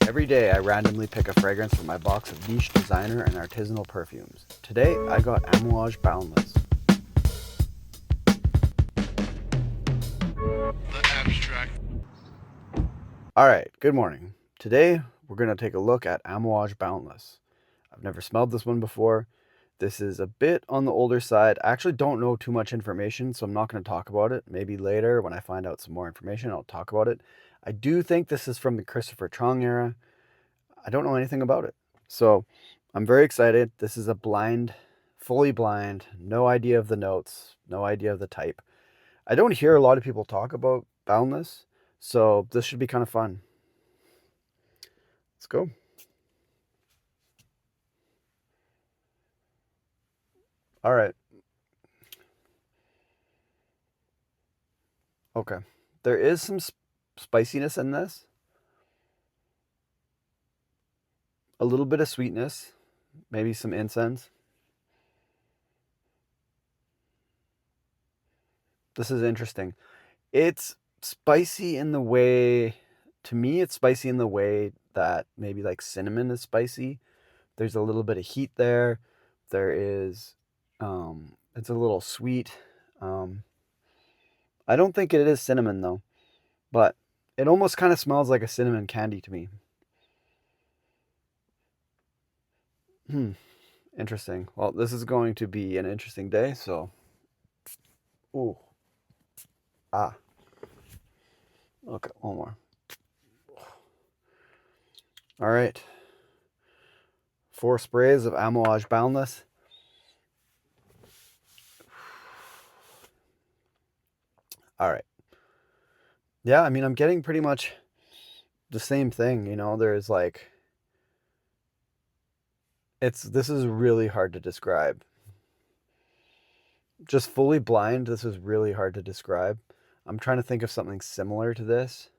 Every day I randomly pick a fragrance from my box of niche designer and artisanal perfumes. Today I got Amouage Boundless. The abstract. Alright, good morning. Today we're going to take a look at Amouage Boundless. I've never smelled this one before. This is a bit on the older side. I actually don't know too much information, so I'm not going to talk about it. Maybe later when I find out some more information, I'll talk about it. I do think this is from the Christopher Chong era. I don't know anything about it. So I'm very excited. This is a blind, fully blind, no idea of the notes, no idea of the type. I don't hear a lot of people talk about Boundless, so this should be kind of fun. Let's go. All right. Okay. There is some spiciness in this. A little bit of sweetness, maybe some incense. This is interesting. It's spicy in the way, to me, it's spicy in the way that maybe like cinnamon is spicy. There's a little bit of heat there. There is, it's a little sweet. I don't think it is cinnamon though, but it almost kind of smells like a cinnamon candy to me. Interesting. Well, this is going to be an interesting day, so. Ooh. Ah. Okay, one more. All right. 4 sprays of Amouage Boundless. All right. Yeah, I mean, I'm getting pretty much the same thing, you know. There's like, this is really hard to describe. Just fully blind, this is really hard to describe. I'm trying to think of something similar to this.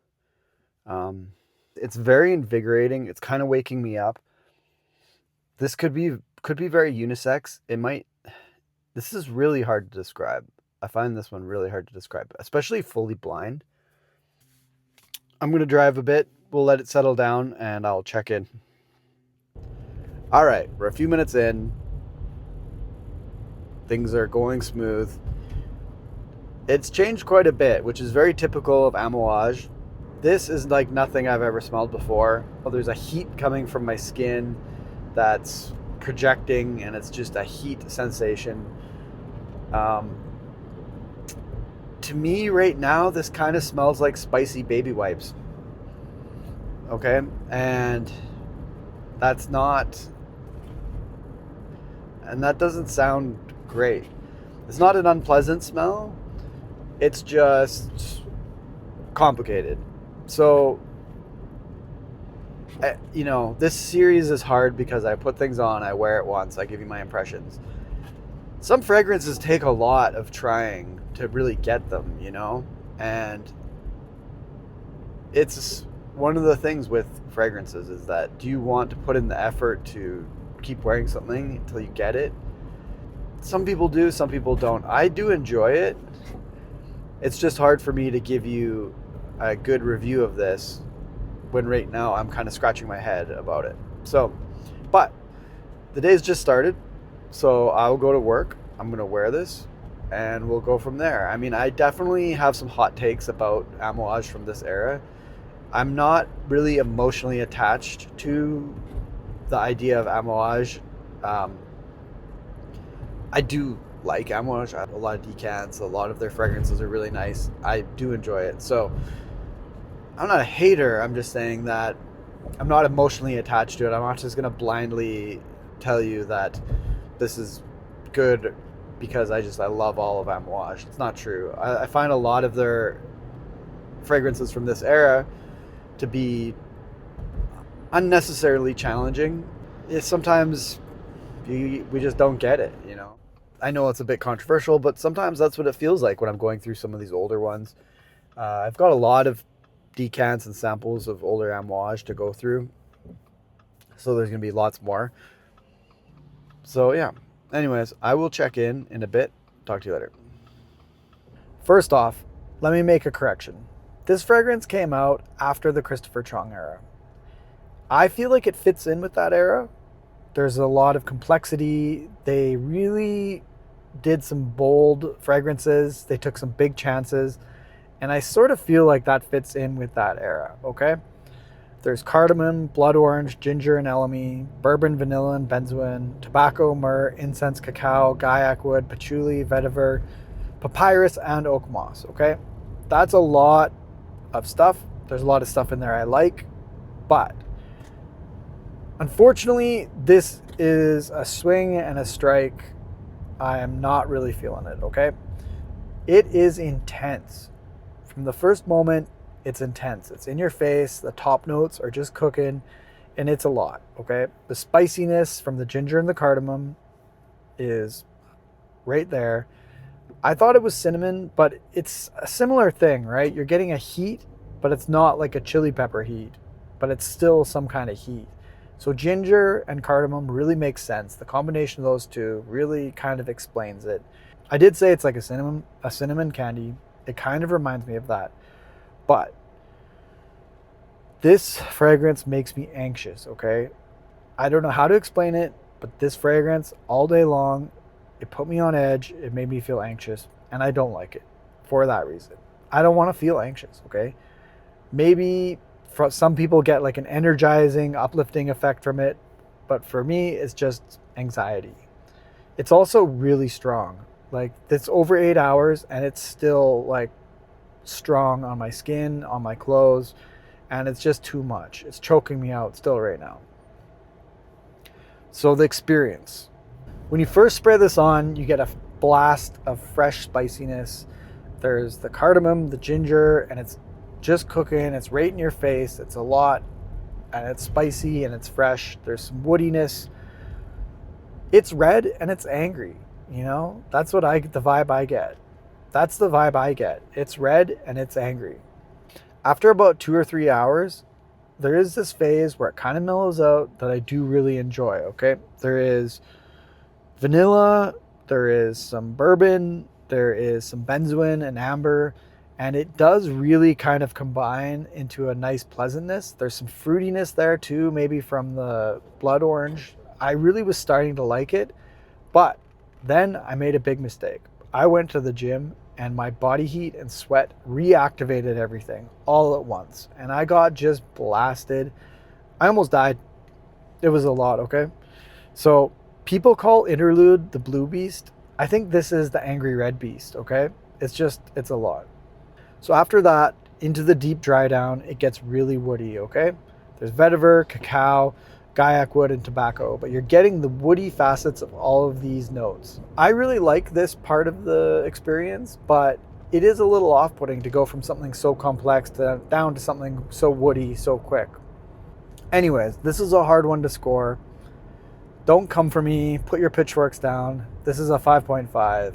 It's very invigorating. It's kind of waking me up. This could be very unisex. It might. This is really hard to describe. I find this one really hard to describe, especially fully blind. I'm going to drive a bit. We'll let it settle down and I'll check in. All right, we're a few minutes in. Things are going smooth. It's changed quite a bit, which is very typical of Amouage. This is like nothing I've ever smelled before. There's a heat coming from my skin that's projecting, and it's just a heat sensation. To me right now, this kind of smells like spicy baby wipes. Okay, and that doesn't sound great. It's not an unpleasant smell. It's just complicated. So, this series is hard because I put things on, I wear it once, I give you my impressions. Some fragrances take a lot of trying to really get them, and it's one of the things with fragrances is that, do you want to put in the effort to keep wearing something until you get it? Some people do, some people don't. I do enjoy it. It's just hard for me to give you a good review of this when right now I'm kind of scratching my head about it. So, but the day's just started, so I'll go to work. I'm going to wear this and we'll go from there. I mean, I definitely have some hot takes about Amouage from this era. I'm not really emotionally attached to the idea of Amouage. I do like Amouage. I have a lot of decants. A lot of their fragrances are really nice. I do enjoy it. So I'm not a hater. I'm just saying that I'm not emotionally attached to it. I'm not just going to blindly tell you that this is good because I love all of Amouage. It's not true. I find a lot of their fragrances from this era to be unnecessarily challenging. Sometimes we just don't get it, I know it's a bit controversial, but sometimes that's what it feels like when I'm going through some of these older ones. I've got a lot of decants and samples of older Amouage to go through, so there's going to be lots more. So yeah, anyways, I will check in a bit. Talk to you later. First off, let me make a correction. This fragrance came out after the Christopher Chong era. I feel like it fits in with that era. There's a lot of complexity. They really did some bold fragrances. They took some big chances. And I sort of feel like that fits in with that era, okay? There's cardamom, blood orange, ginger and elemi, bourbon, vanilla and benzoin, tobacco, myrrh, incense, cacao, guaiac wood, patchouli, vetiver, papyrus, and oak moss, okay? That's a lot of stuff. There's a lot of stuff in there I like, but unfortunately, this is a swing and a strike. I am not really feeling it, okay? It is intense. From the first moment, it's intense. It's in your face. The top notes are just cooking, and it's a lot, okay? The spiciness from the ginger and the cardamom is right there. I thought it was cinnamon, but it's a similar thing, right? You're getting a heat, but it's not like a chili pepper heat, but it's still some kind of heat. So ginger and cardamom really makes sense. The combination of those two really kind of explains it. I did say it's like a cinnamon candy. It kind of reminds me of that. But this fragrance makes me anxious, okay? I don't know how to explain it, but this fragrance all day long, it put me on edge. It made me feel anxious, and I don't like it for that reason. I don't want to feel anxious, okay? Maybe for some people get like an energizing, uplifting effect from it, but for me, it's just anxiety. It's also really strong. Like, it's over 8 hours, and it's still like strong on my skin, on my clothes, and it's just too much. It's choking me out still right now. So the experience. When you first spray this on, you get a blast of fresh spiciness. There's the cardamom, the ginger, and it's just cooking. It's right in your face. It's a lot, and it's spicy, and it's fresh. There's some woodiness. It's red, and it's angry. You know, that's the vibe I get. That's the vibe I get. It's red, and it's angry. After about 2 or 3 hours, there is this phase where it kind of mellows out that I do really enjoy, okay? There is vanilla, there is some bourbon, there is some benzoin and amber, and it does really kind of combine into a nice pleasantness. There's some fruitiness there too, maybe from the blood orange. I really was starting to like it, but then I made a big mistake. I went to the gym and my body heat and sweat reactivated everything all at once, and I got just blasted. I almost died. It was a lot, okay? So people call Interlude the Blue Beast. I think this is the Angry Red Beast, okay? It's a lot. So after that, into the deep dry down, it gets really woody, okay? There's vetiver, cacao, guaiac wood, and tobacco, but you're getting the woody facets of all of these notes. I really like this part of the experience, but it is a little off-putting to go from something so complex down to something so woody so quick. Anyways, this is a hard one to score. Don't come for me. Put your pitchforks down. This is a 5.5.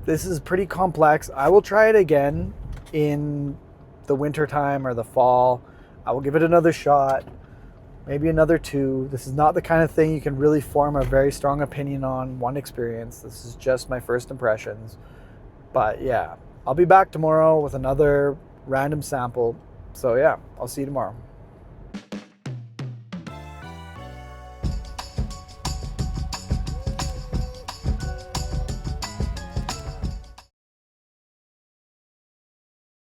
This is pretty complex. I will try it again in the winter time or the fall. I will give it another shot, maybe another 2. This is not the kind of thing you can really form a very strong opinion on one experience. This is just my first impressions. But yeah, I'll be back tomorrow with another random sample. So yeah, I'll see you tomorrow.